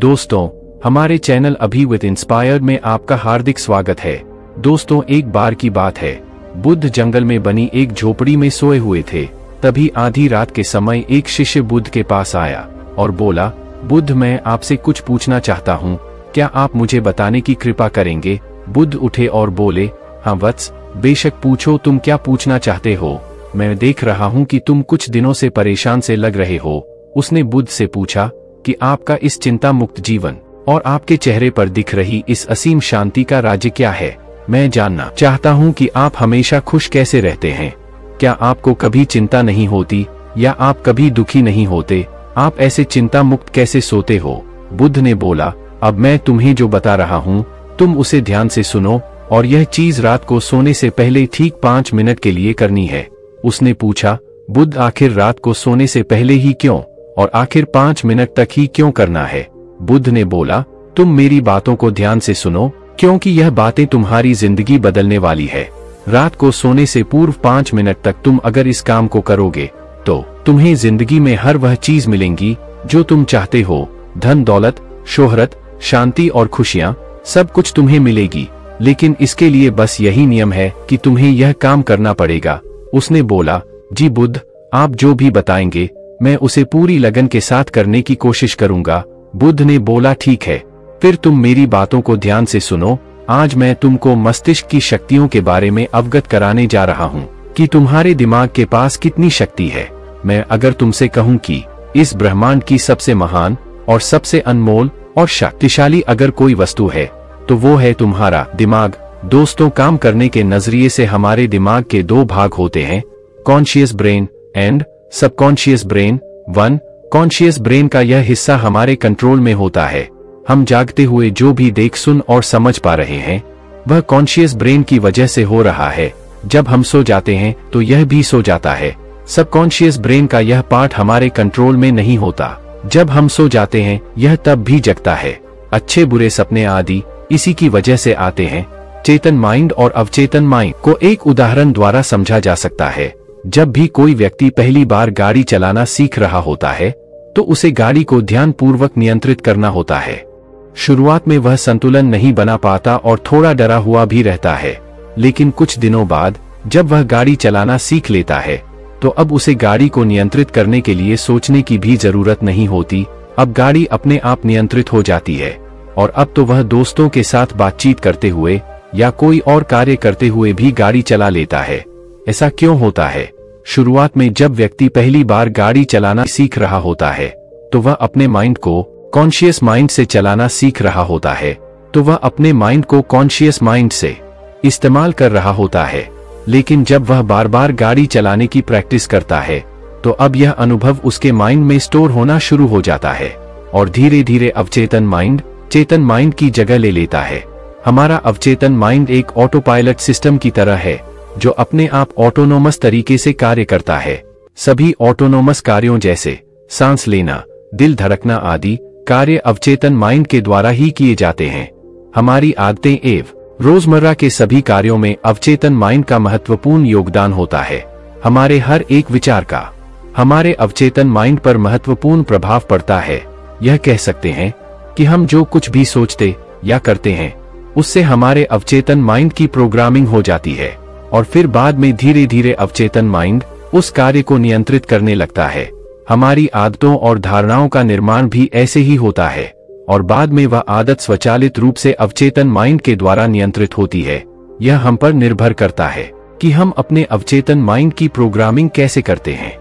दोस्तों, हमारे चैनल अभी विद इंस्पायर में आपका हार्दिक स्वागत है। दोस्तों, एक बार की बात है, बुद्ध जंगल में बनी एक झोपड़ी में सोए हुए थे। तभी आधी रात के समय एक शिष्य बुद्ध के पास आया और बोला, बुद्ध, मैं आपसे कुछ पूछना चाहता हूँ, क्या आप मुझे बताने की कृपा करेंगे? बुद्ध उठे और बोले, हाँ वत्स, बेशक पूछो, तुम क्या पूछना चाहते हो? मैं देख रहा हूँ कि तुम कुछ दिनों से परेशान से लग रहे हो। उसने बुद्ध से पूछा कि आपका इस चिंता मुक्त जीवन और आपके चेहरे पर दिख रही इस असीम शांति का राज्य क्या है? मैं जानना चाहता हूँ कि आप हमेशा खुश कैसे रहते हैं। क्या आपको कभी चिंता नहीं होती या आप कभी दुखी नहीं होते? आप ऐसे चिंता मुक्त कैसे सोते हो? बुद्ध ने बोला, अब मैं तुम्हें जो बता रहा हूँ तुम उसे ध्यान से सुनो, और यह चीज रात को सोने से पहले ठीक 5 मिनट के लिए करनी है। उसने पूछा, बुद्ध, आखिर रात को सोने से पहले ही क्यों, और आखिर 5 मिनट तक ही क्यों करना है? बुद्ध ने बोला, तुम मेरी बातों को ध्यान से सुनो, क्योंकि यह बातें तुम्हारी जिंदगी बदलने वाली है। रात को सोने से पूर्व 5 मिनट तक तुम अगर इस काम को करोगे तो तुम्हें जिंदगी में हर वह चीज मिलेंगी जो तुम चाहते हो। धन दौलत, शोहरत, शांति और खुशियां, सब कुछ तुम्हें मिलेगी, लेकिन इसके लिए बस यही नियम है कि तुम्हें यह काम करना पड़ेगा। उसने बोला, जी बुद्ध, आप जो भी बताएंगे मैं उसे पूरी लगन के साथ करने की कोशिश करूंगा। बुद्ध ने बोला, ठीक है, फिर तुम मेरी बातों को ध्यान से सुनो। आज मैं तुमको मस्तिष्क की शक्तियों के बारे में अवगत कराने जा रहा हूँ कि तुम्हारे दिमाग के पास कितनी शक्ति है। मैं अगर तुमसे कहूँ कि इस ब्रह्मांड की सबसे महान और सबसे अनमोल और शक्तिशाली अगर कोई वस्तु है तो वो है तुम्हारा दिमाग। दोस्तों, काम करने के नजरिए से हमारे दिमाग के 2 भाग होते हैं, conscious brain and subconscious brain. Conscious brain का यह हिस्सा हमारे कंट्रोल में होता है। हम जागते हुए जो भी देख, सुन और समझ पा रहे हैं वह कॉन्शियस ब्रेन की वजह से हो रहा है। जब हम सो जाते हैं तो यह भी सो जाता है। सबकॉन्शियस ब्रेन का यह पार्ट हमारे कंट्रोल में नहीं होता। जब हम सो जाते हैं यह तब भी जगता है। अच्छे बुरे सपने आदि इसी की वजह से आते हैं। चेतन माइंड और अवचेतन माइंड को एक उदाहरण द्वारा समझा जा सकता है। जब भी कोई व्यक्ति पहली बार गाड़ी चलाना सीख रहा होता है तो उसे गाड़ी को ध्यानपूर्वक नियंत्रित करना होता है। शुरुआत में वह संतुलन नहीं बना पाता और थोड़ा डरा हुआ भी रहता है, लेकिन कुछ दिनों बाद जब वह गाड़ी चलाना सीख लेता है तो अब उसे गाड़ी को नियंत्रित करने के लिए सोचने की भी जरूरत नहीं होती। अब गाड़ी अपने आप नियंत्रित हो जाती है और अब तो वह दोस्तों के साथ बातचीत करते हुए या कोई और कार्य करते हुए भी गाड़ी चला लेता है। ऐसा क्यों होता है? शुरुआत में जब व्यक्ति पहली बार गाड़ी चलाना सीख रहा होता है तो वह अपने माइंड को कॉन्शियस माइंड से चलाना सीख रहा होता है, तो वह अपने माइंड को कॉन्शियस माइंड से इस्तेमाल कर रहा होता है। लेकिन जब वह बार बार गाड़ी चलाने की प्रैक्टिस करता है तो अब यह अनुभव उसके माइंड में स्टोर होना शुरू हो जाता है और धीरे धीरे अवचेतन माइंड चेतन माइंड की जगह ले लेता है। हमारा अवचेतन माइंड एक ऑटो पायलट सिस्टम की तरह है जो अपने आप ऑटोनोमस तरीके से कार्य करता है। सभी ऑटोनोमस कार्यों जैसे सांस लेना, दिल धड़कना आदि कार्य अवचेतन माइंड के द्वारा ही किए जाते हैं। हमारी आदतें एवं रोजमर्रा के सभी कार्यों में अवचेतन माइंड का महत्वपूर्ण योगदान होता है। हमारे हर एक विचार का हमारे अवचेतन माइंड पर महत्वपूर्ण प्रभाव पड़ता है। यह कह सकते हैं कि हम जो कुछ भी सोचते या करते हैं उससे हमारे अवचेतन माइंड की प्रोग्रामिंग हो जाती है और फिर बाद में धीरे धीरे अवचेतन माइंड उस कार्य को नियंत्रित करने लगता है। हमारी आदतों और धारणाओं का निर्माण भी ऐसे ही होता है और बाद में वह आदत स्वचालित रूप से अवचेतन माइंड के द्वारा नियंत्रित होती है। यह हम पर निर्भर करता है कि हम अपने अवचेतन माइंड की प्रोग्रामिंग कैसे करते हैं।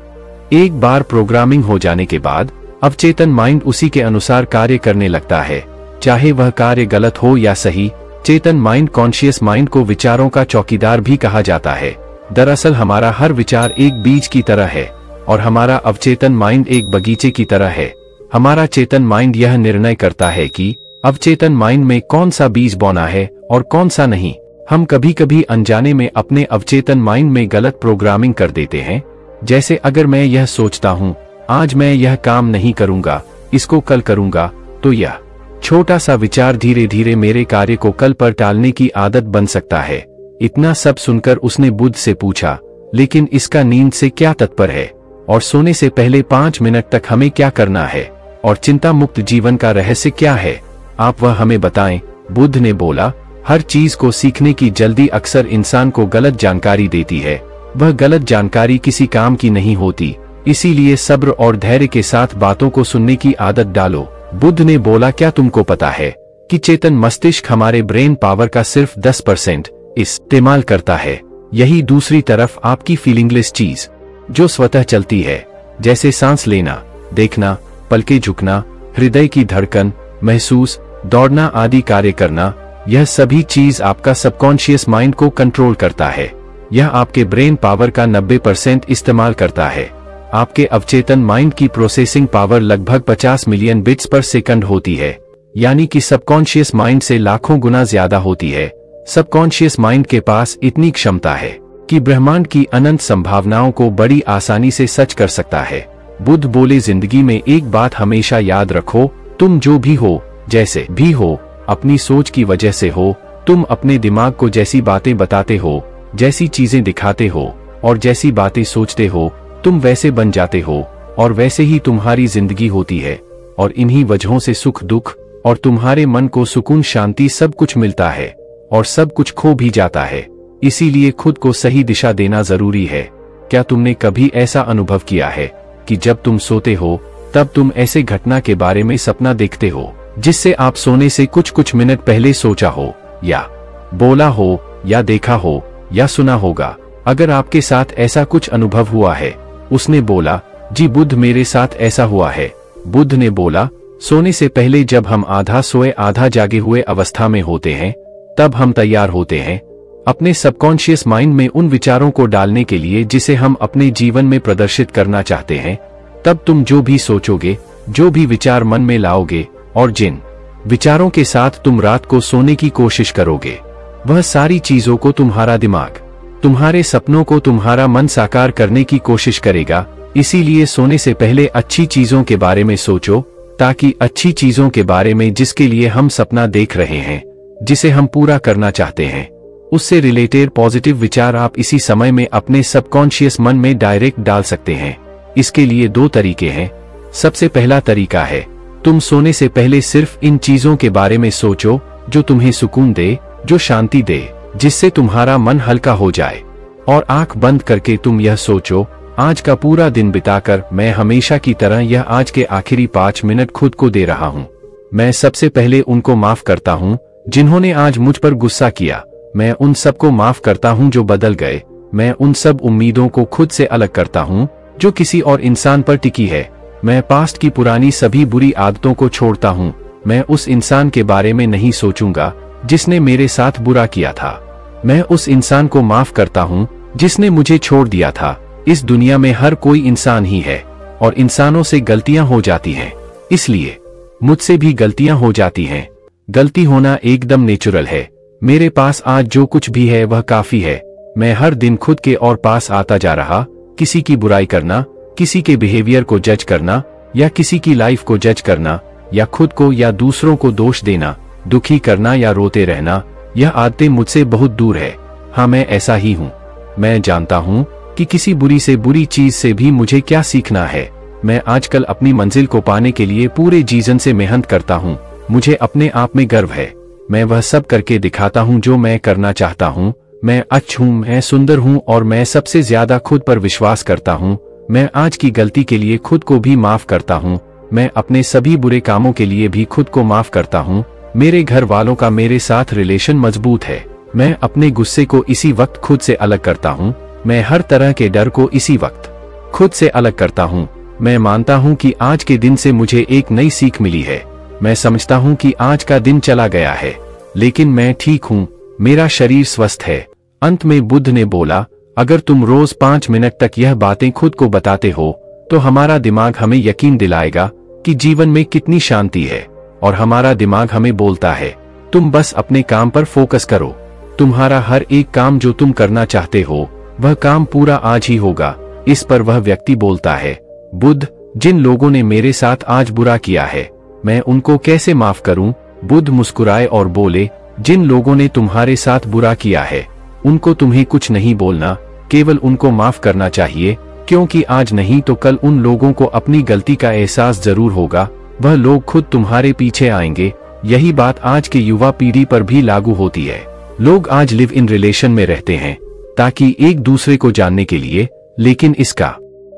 एक बार प्रोग्रामिंग हो जाने के बाद अवचेतन माइंड उसी के अनुसार कार्य करने लगता है, चाहे वह कार्य गलत हो या सही। चेतन माइंड कॉन्शियस माइंड को विचारों का चौकीदार भी कहा जाता है। दरअसल हमारा हर विचार एक बीज की तरह है और हमारा अवचेतन माइंड एक बगीचे की तरह है। हमारा चेतन माइंड यह निर्णय करता है कि अवचेतन माइंड में कौन सा बीज बोना है और कौन सा नहीं। हम कभी कभी अनजाने में अपने अवचेतन माइंड में गलत प्रोग्रामिंग कर देते हैं। जैसे अगर मैं यह सोचता हूँ, आज मैं यह काम नहीं करूंगा, इसको कल करूंगा, तो यह छोटा सा विचार धीरे धीरे मेरे कार्य को कल पर टालने की आदत बन सकता है। इतना सब सुनकर उसने बुद्ध से पूछा, लेकिन इसका नींद से क्या तात्पर्य है और सोने से पहले 5 मिनट तक हमें क्या करना है? और चिंता मुक्त जीवन का रहस्य क्या है? आप वह हमें बताएं। बुद्ध ने बोला, हर चीज को सीखने की जल्दी अक्सर इंसान को गलत जानकारी देती है। वह गलत जानकारी किसी काम की नहीं होती, इसीलिए सब्र और धैर्य के साथ बातों को सुनने की आदत डालो। बुद्ध ने बोला, क्या तुमको पता है कि चेतन मस्तिष्क हमारे ब्रेन पावर का सिर्फ 10% इस्तेमाल करता है। यही दूसरी तरफ आपकी फीलिंगलेस चीज जो स्वतः चलती है, जैसे सांस लेना, देखना, पलकें झुकना, हृदय की धड़कन महसूस, दौड़ना आदि कार्य करना, यह सभी चीज आपका सबकॉन्शियस माइंड को कंट्रोल करता है। यह आपके ब्रेन पावर का 90% इस्तेमाल करता है। आपके अवचेतन माइंड की प्रोसेसिंग पावर लगभग 50 मिलियन बिट्स पर सेकंड होती है, यानी कि सबकॉन्शियस माइंड से लाखों गुना ज्यादा होती है। सबकॉन्शियस माइंड के पास इतनी क्षमता है कि ब्रह्मांड की अनंत संभावनाओं को बड़ी आसानी से सच कर सकता है। बुद्ध बोले, जिंदगी में एक बात हमेशा याद रखो, तुम जो भी हो, जैसे भी हो, अपनी सोच की वजह से हो। तुम अपने दिमाग को जैसी बातें बताते हो, जैसी चीजें दिखाते हो और जैसी बातें सोचते हो, तुम वैसे बन जाते हो और वैसे ही तुम्हारी जिंदगी होती है। और इन्हीं वजहों से सुख दुख और तुम्हारे मन को सुकून शांति सब कुछ मिलता है और सब कुछ खो भी जाता है। इसीलिए खुद को सही दिशा देना जरूरी है। क्या तुमने कभी ऐसा अनुभव किया है कि जब तुम सोते हो तब तुम ऐसे घटना के बारे में सपना देखते हो जिससे आप सोने से कुछ मिनट पहले सोचा हो या बोला हो या देखा हो या सुना होगा? अगर आपके साथ ऐसा कुछ अनुभव हुआ है। उसने बोला, जी बुद्ध, मेरे साथ ऐसा हुआ है। बुद्ध ने बोला, सोने से पहले जब हम आधा सोए आधा जागे हुए अवस्था में होते हैं, तब हम तैयार होते हैं अपने सबकॉन्शियस माइंड में उन विचारों को डालने के लिए जिसे हम अपने जीवन में प्रदर्शित करना चाहते हैं। तब तुम जो भी सोचोगे, जो भी विचार मन में लाओगे और जिन विचारों के साथ तुम रात को सोने की कोशिश करोगे, वह सारी चीजों को तुम्हारा दिमाग, तुम्हारे सपनों को तुम्हारा मन साकार करने की कोशिश करेगा। इसीलिए सोने से पहले अच्छी चीजों के बारे में सोचो, ताकि अच्छी चीजों के बारे में जिसके लिए हम सपना देख रहे हैं, जिसे हम पूरा करना चाहते हैं, उससे रिलेटेड पॉजिटिव विचार आप इसी समय में अपने सबकॉन्शियस मन में डायरेक्ट डाल सकते हैं। इसके लिए 2 तरीके हैं। सबसे पहला तरीका है, तुम सोने से पहले सिर्फ इन चीजों के बारे में सोचो जो तुम्हें सुकून दे, जो शांति दे, जिससे तुम्हारा मन हल्का हो जाए। और आंख बंद करके तुम यह सोचो, आज का पूरा दिन बिताकर मैं हमेशा की तरह यह आज के आखिरी 5 मिनट खुद को दे रहा हूँ। मैं सबसे पहले उनको माफ करता हूँ जिन्होंने आज मुझ पर गुस्सा किया। मैं उन सबको माफ करता हूँ जो बदल गए। मैं उन सब उम्मीदों को खुद से अलग करता हूँ जो किसी और इंसान पर टिकी है। मैं पास्ट की पुरानी सभी बुरी आदतों को छोड़ता हूँ। मैं उस इंसान के बारे में नहीं सोचूंगा जिसने मेरे साथ बुरा किया था। मैं उस इंसान को माफ करता हूँ जिसने मुझे छोड़ दिया था। इस दुनिया में हर कोई इंसान ही है और इंसानों से गलतियां हो जाती हैं, इसलिए मुझसे भी गलतियां हो जाती हैं। गलती होना एकदम नेचुरल है। मेरे पास आज जो कुछ भी है वह काफी है। मैं हर दिन खुद के और पास आता जा रहा, किसी की बुराई करना, किसी के बिहेवियर को जज करना या किसी की लाइफ को जज करना या खुद को या दूसरों को दोष देना, दुखी करना या रोते रहना, यह आदतें मुझसे बहुत दूर है। हाँ, मैं ऐसा ही हूँ। मैं जानता हूँ कि किसी बुरी से बुरी चीज से भी मुझे क्या सीखना है। मैं आजकल अपनी मंजिल को पाने के लिए पूरे जीवन से मेहनत करता हूँ। मुझे अपने आप में गर्व है। मैं वह सब करके दिखाता हूँ जो मैं करना चाहता हूँ। मैं अच्छा हूँ, मैं सुंदर हूँ और मैं सबसे ज्यादा खुद पर विश्वास करता हूँ। मैं आज की गलती के लिए खुद को भी माफ करता हूँ। मैं अपने सभी बुरे कामों के लिए भी खुद को माफ करता हूँ। मेरे घर वालों का मेरे साथ रिलेशन मजबूत है। मैं अपने गुस्से को इसी वक्त खुद से अलग करता हूँ। मैं हर तरह के डर को इसी वक्त खुद से अलग करता हूँ। मैं मानता हूँ कि आज के दिन से मुझे एक नई सीख मिली है। मैं समझता हूँ कि आज का दिन चला गया है, लेकिन मैं ठीक हूँ। मेरा शरीर स्वस्थ है। अंत में बुद्ध ने बोला, अगर तुम रोज 5 मिनट तक यह बातें खुद को बताते हो तो हमारा दिमाग हमें यकीन दिलाएगा कि जीवन में कितनी शांति है। और हमारा दिमाग हमें बोलता है, तुम बस अपने काम पर फोकस करो। तुम्हारा हर एक काम जो तुम करना चाहते हो वह काम पूरा आज ही होगा। इस पर वह व्यक्ति बोलता है, बुद्ध, जिन लोगों ने मेरे साथ आज बुरा किया है मैं उनको कैसे माफ करूं? बुद्ध मुस्कुराए और बोले, जिन लोगों ने तुम्हारे साथ बुरा किया है उनको तुम्हें कुछ नहीं बोलना, केवल उनको माफ करना चाहिए, क्योंकि आज नहीं तो कल उन लोगों को अपनी गलती का एहसास जरूर होगा। वह लोग खुद तुम्हारे पीछे आएंगे। यही बात आज के युवा पीढ़ी पर भी लागू होती है। लोग आज लिव इन रिलेशन में रहते हैं ताकि एक दूसरे को जानने के लिए, लेकिन इसका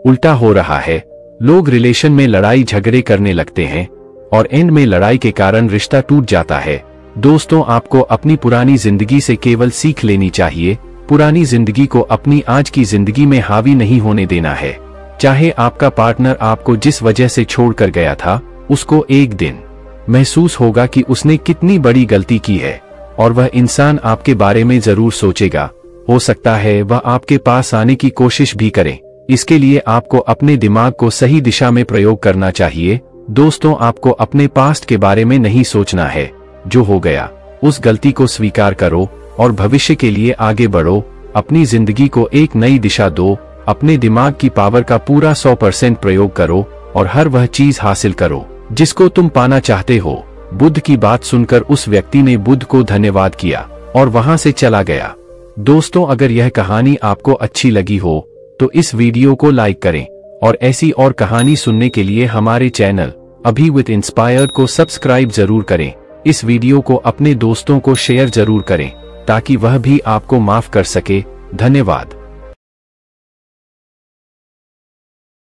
उल्टा हो रहा है। लोग रिलेशन में लड़ाई झगड़े करने लगते हैं और एंड में लड़ाई के कारण रिश्ता टूट जाता है। दोस्तों, आपको अपनी पुरानी जिंदगी से केवल सीख लेनी चाहिए। पुरानी जिंदगी को अपनी आज की जिंदगी में हावी नहीं होने देना है। चाहे आपका पार्टनर आपको जिस वजह से छोड़कर गया था, उसको एक दिन महसूस होगा कि उसने कितनी बड़ी गलती की है और वह इंसान आपके बारे में जरूर सोचेगा। हो सकता है वह आपके पास आने की कोशिश भी करे। इसके लिए आपको अपने दिमाग को सही दिशा में प्रयोग करना चाहिए। दोस्तों, आपको अपने पास्ट के बारे में नहीं सोचना है। जो हो गया उस गलती को स्वीकार करो और भविष्य के लिए आगे बढ़ो। अपनी जिंदगी को एक नई दिशा दो। अपने दिमाग की पावर का पूरा 100% प्रयोग करो और हर वह चीज हासिल करो जिसको तुम पाना चाहते हो। बुद्ध की बात सुनकर उस व्यक्ति ने बुद्ध को धन्यवाद किया और वहां से चला गया। दोस्तों, अगर यह कहानी आपको अच्छी लगी हो तो इस वीडियो को लाइक करें और ऐसी और कहानी सुनने के लिए हमारे चैनल अभी विद इंस्पायर्ड को सब्सक्राइब जरूर करें। इस वीडियो को अपने दोस्तों को शेयर जरूर करें ताकि वह भी आपको माफ कर सके। धन्यवाद।